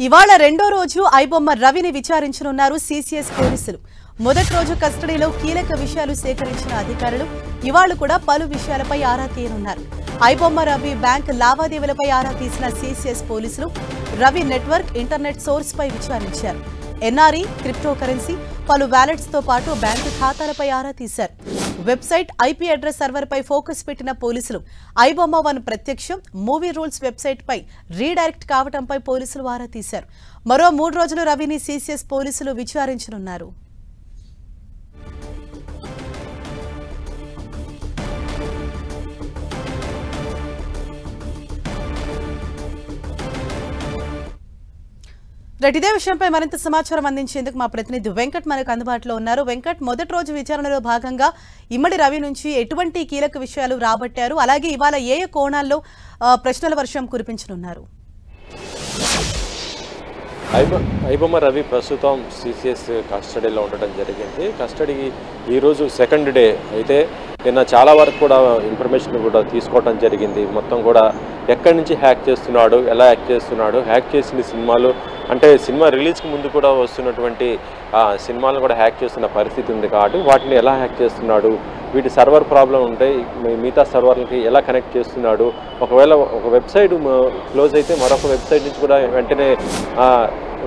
ఇవాళ రెండో రోజు ఐబొమ్మ రవిని విచారించనున్నారు సిసిఎస్ పోలీసులు. మొదటి రోజు కస్టడీలో కీలక విషయాలు సేకరించిన అధికారులు ఇవాళ కూడా పలు విషయాలపై ఆరా తీయనున్నారు. ఐబొమ్మ రవి బ్యాంక్ లావాదేవీలపై ఆరా తీసిన సిసిఎస్ పోలీసులు రవి నెట్వర్క్, ఇంటర్నెట్ సోర్స్ పై విచారించారు. ఎన్ఆర్ఈ, క్రిప్టో కరెన్సీ, పలు వ్యాలెట్స్ తో పాటు బ్యాంకు ఖాతాలపై ఆరా తీశారు. వెబ్సైట్, ఐపీ అడ్రస్ సర్వర్ పై ఫోకస్ పెట్టిన పోలీసులు ఐబొమ్మ వన్ ప్రత్యక్షం, మూవీ రూల్స్ వెబ్సైట్ పై రీడైరెక్ట్ కావడంపై పోలీసులు ఆరా తీశారు. మరో 3 రోజులు రవిని సిసిఎస్ పోలీసులు విచారించనున్నారు. ఇదే విషయంపై మరింత సమాచారం అందించేందుకు మా ప్రతినిధి వెంకట్ మనకు అందుబాటులో ఉన్నారు. వెంకట్, మొదటి రోజు విచారణలో భాగంగా ఇమ్మడి రవి నుంచి ఎటువంటి కీలక విషయాలు రాబట్టారు? అలాగే ఇవాళ ఏ కోణాల్లో ప్రశ్నల వర్షం కురిపించనున్నారు? ఐబొమ్మ రవి ప్రస్తుతం సిసిఎస్ కస్టడీలో ఉండడం జరిగింది. కస్టడీకి ఈరోజు సెకండ్ డే అయితే నిన్న చాలా వరకు కూడా ఇన్ఫర్మేషన్ కూడా తీసుకోవడం జరిగింది. మొత్తం కూడా ఎక్కడి నుంచి హ్యాక్ చేస్తున్నాడు, ఎలా హ్యాక్ చేస్తున్నాడు, హ్యాక్ చేసిన సినిమాలు అంటే సినిమా రిలీజ్కి ముందు కూడా వస్తున్నటువంటి సినిమాలను కూడా హ్యాక్ చేస్తున్న పరిస్థితి ఉంది కాబట్టి వాటిని ఎలా హ్యాక్ చేస్తున్నాడు, వీటి సర్వర్ ప్రాబ్లం ఉంటే మిగతా సర్వర్లకి ఎలా కనెక్ట్ చేస్తున్నాడు, ఒకవేళ ఒక వెబ్సైట్ క్లోజ్ అయితే మరొక వెబ్సైట్ నుంచి కూడా వెంటనే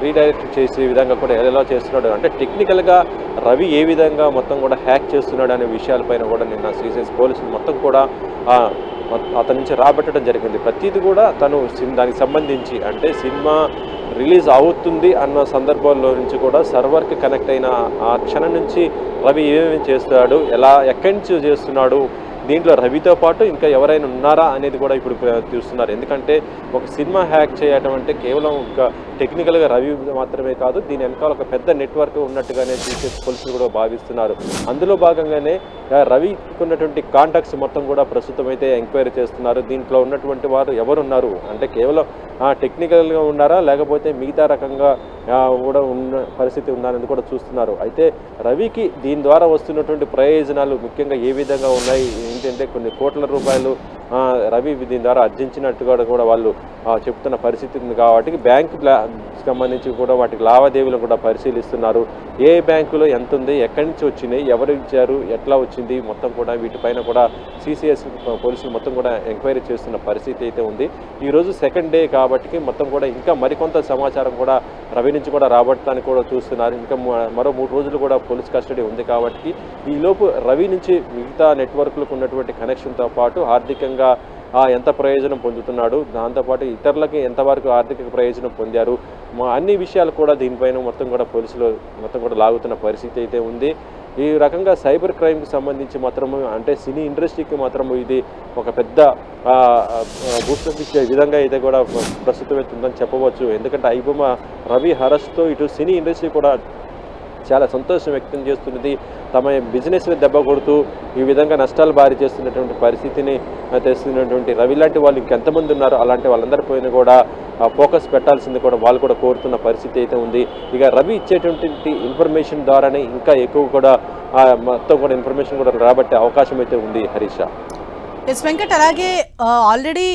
రీడైరెక్ట్ చేసే విధంగా కూడా ఎలా చేస్తున్నాడు అంటే టెక్నికల్గా రవి ఏ విధంగా మొత్తం కూడా హ్యాక్ చేస్తున్నాడు అనే విషయాలపైన కూడా నిన్న సిసిఎస్ పోలీసులు మొత్తం కూడా అతని నుంచి రాబట్టడం జరిగింది. ప్రతిదీ కూడా తను దానికి సంబంధించి అంటే సినిమా రిలీజ్ అవుతుంది అన్న సందర్భంలో నుంచి కూడా సర్వర్కి కనెక్ట్ అయిన ఆ క్షణం నుంచి రవి ఏమేమి చేస్తున్నాడు, ఎక్కడి నుంచి చేస్తున్నాడు, దీంట్లో రవితో పాటు ఇంకా ఎవరైనా ఉన్నారా అనేది కూడా ఇప్పుడు చూస్తున్నారు. ఎందుకంటే ఒక సినిమా హ్యాక్ చేయటం అంటే కేవలం ఒక టెక్నికల్గా రవి మాత్రమే కాదు, దీని వెనకాల ఒక పెద్ద నెట్వర్క్ ఉన్నట్టుగానే సిసిఎస్ పోలీసులు కూడా భావిస్తున్నారు. అందులో భాగంగానే రవికి ఉన్నటువంటి కాంటాక్ట్స్ మొత్తం కూడా ప్రస్తుతం అయితే ఎంక్వైరీ చేస్తున్నారు. దీంట్లో ఉన్నటువంటి వారు ఎవరున్నారు అంటే కేవలం టెక్నికల్గా ఉన్నారా లేకపోతే మిగతా రకంగా కూడా ఉన్న పరిస్థితి ఉందనేది కూడా చూస్తున్నారు. అయితే రవికి దీని ద్వారా వస్తున్నటువంటి ప్రయోజనాలు ముఖ్యంగా ఏ విధంగా ఉన్నాయి ఏంటంటే కొన్ని కోట్ల రూపాయలు రవి దీని ద్వారా ఆర్జించినట్టుగా కూడా వాళ్ళు చెప్తున్న పరిస్థితి ఉంది. కాబట్టి బ్యాంకు సంబంధించి కూడా వాటికి లావాదేవీలు కూడా పరిశీలిస్తున్నారు. ఏ బ్యాంకులో ఎంత ఉంది, ఎక్కడి నుంచి వచ్చినాయి, ఎవరు ఇచ్చారు, ఎట్లా వచ్చింది, మొత్తం కూడా వీటిపైన కూడా సిసిఎస్ పోలీసులు మొత్తం కూడా ఎంక్వైరీ చేస్తున్న పరిస్థితి అయితే ఉంది. ఈరోజు సెకండ్ డే కాబట్టి మొత్తం కూడా ఇంకా మరికొంత సమాచారం కూడా రవి నుంచి కూడా రాబట్టడానికి కూడా చూస్తున్నారు. ఇంకా మరో 3 రోజులు కూడా పోలీస్ కస్టడీ ఉంది కాబట్టి ఈలోపు రవి నుంచి మిగతా నెట్వర్క్లకు ఉన్నటువంటి కనెక్షన్తో పాటు ఆర్థికంగా ఎంత ప్రయోజనం పొందుతున్నాడు, దాంతోపాటు ఇతరులకి ఎంతవరకు ఆర్థిక ప్రయోజనం పొందారు, అన్ని విషయాలు కూడా దీనిపైన మొత్తం కూడా పోలీసులు మొత్తం కూడా లాగుతున్న పరిస్థితి అయితే ఉంది. ఈ రకంగా సైబర్ క్రైమ్కి సంబంధించి మాత్రము అంటే సినీ ఇండస్ట్రీకి మాత్రము ఇది ఒక పెద్ద బూస్టప్ ఇచ్చే విధంగా అయితే కూడా ప్రస్తుతం అవుతుందని చెప్పవచ్చు. ఎందుకంటే ఐబొమ్మ రవి అరెస్ట్తో ఇటు సినీ ఇండస్ట్రీ కూడా చాలా సంతోషం వ్యక్తం చేస్తున్నది. తమ బిజినెస్ దెబ్బ కొడుతూ ఈ విధంగా నష్టాలు భారీ చేస్తున్నటువంటి పరిస్థితిని తెస్తున్నటువంటి రవి లాంటి వాళ్ళు ఇంకెంతమంది ఉన్నారు, అలాంటి వాళ్ళందరిపైన కూడా ఫోకస్ పెట్టాల్సింది కూడా వాళ్ళు కూడా కోరుతున్న పరిస్థితి అయితే ఉంది. ఇక రవి ఇచ్చేటువంటి ఇన్ఫర్మేషన్ ద్వారానే ఇంకా ఎక్కువ కూడా మొత్తం కూడా ఇన్ఫర్మేషన్ కూడా రాబట్టే అవకాశం అయితే ఉంది. హరీష, ఎస్ వెంకట్, అలాగే ఆల్రెడీ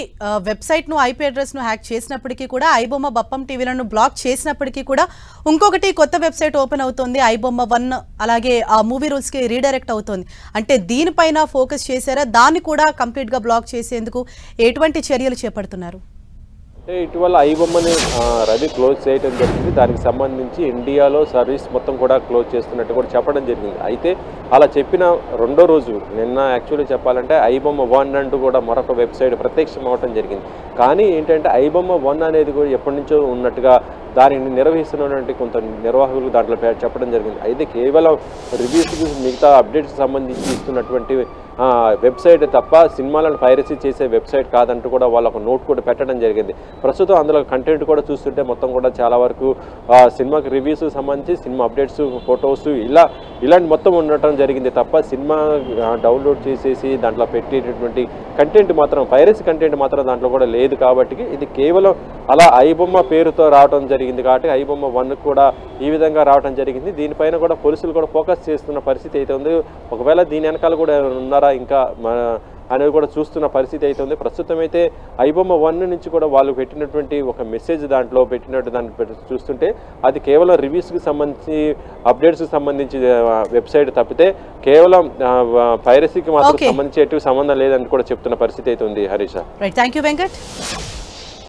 వెబ్సైట్ను, ఐపీ అడ్రస్ను హ్యాక్ చేసినప్పటికీ కూడా ఐబొమ్మ బప్పం టీవీలను బ్లాక్ చేసినప్పటికీ కూడా ఇంకొకటి కొత్త వెబ్సైట్ ఓపెన్ అవుతుంది, ఐబొమ్మ వన్. అలాగే ఆ మూవీ రూల్స్కి రీడైరెక్ట్ అవుతుంది. అంటే దీనిపైన ఫోకస్ చేశారా? దాన్ని కూడా కంప్లీట్గా బ్లాక్ చేసేందుకు ఎటువంటి చర్యలు చేపడుతున్నారు? అంటే ఇటీవల ఐబొమ్మని రవి క్లోజ్ చేయడం జరిగింది. దానికి సంబంధించి ఇండియాలో సర్వీస్ మొత్తం కూడా క్లోజ్ చేస్తున్నట్టు కూడా చెప్పడం జరిగింది. అయితే అలా చెప్పిన రెండో రోజు నిన్న యాక్చువల్లీ చెప్పాలంటే ఐబొమ్మ వన్ అంటూ కూడా మరొక వెబ్సైట్ ప్రత్యక్షం అవడం జరిగింది. కానీ ఏంటంటే ఐబొమ్మ వన్ అనేది కూడా ఎప్పటి నుంచో ఉన్నట్టుగా దానిని నిర్వహిస్తున్నటువంటి కొంత నిర్వాహకులు దాంట్లో చెప్పడం జరిగింది. అయితే కేవలం రివ్యూస్కి మిగతా అప్డేట్స్కి సంబంధించి ఇస్తున్నటువంటి వెబ్సైట్ తప్ప సినిమాలను పైరసీ చేసే వెబ్సైట్ కాదంటూ కూడా వాళ్ళు ఒక నోట్ కూడా పెట్టడం జరిగింది. ప్రస్తుతం అందులో కంటెంట్ కూడా చూస్తుంటే మొత్తం కూడా చాలా వరకు సినిమాకి రివ్యూస్ సంబంధించి సినిమా అప్డేట్స్, ఫొటోస్ ఇలాంటి మొత్తం ఉండటం జరిగింది తప్ప సినిమా డౌన్లోడ్ చేసేసి దాంట్లో పెట్టేటటువంటి కంటెంట్ మాత్రం పైరసీ కంటెంట్ మాత్రం దాంట్లో కూడా లేదు. కాబట్టి ఇది కేవలం అలా ఐబొమ్మ పేరుతో రావడం జరిగింది కాబట్టి ఐబొమ్మ వన్ కూడా ఈ విధంగా రావడం జరిగింది. దీనిపైన కూడా పోలీసులు కూడా ఫోకస్ చేస్తున్న పరిస్థితి అయితే ఉంది. ఒకవేళ దీని వెనకాల కూడా ఉన్నారా ఇంకా అనేది కూడా చూస్తున్న పరిస్థితి అయితే ఉంది. ప్రస్తుతం అయితే ఐబొమ్మ 1 నుంచి కూడా వాళ్ళు పెట్టినటువంటి ఒక మెసేజ్ దాంట్లో పెట్టినట్టు దాన్ని చూస్తుంటే అది కేవలం రివ్యూస్కి సంబంధించి అప్డేట్స్కి సంబంధించి వెబ్సైట్ తప్పితే కేవలం పైరసీకి మాత్రం సంబంధించి ఎటువంటి సంబంధం లేదని కూడా చెప్తున్న పరిస్థితి అయితే ఉంది. Harisha. Right, thank you Venkat.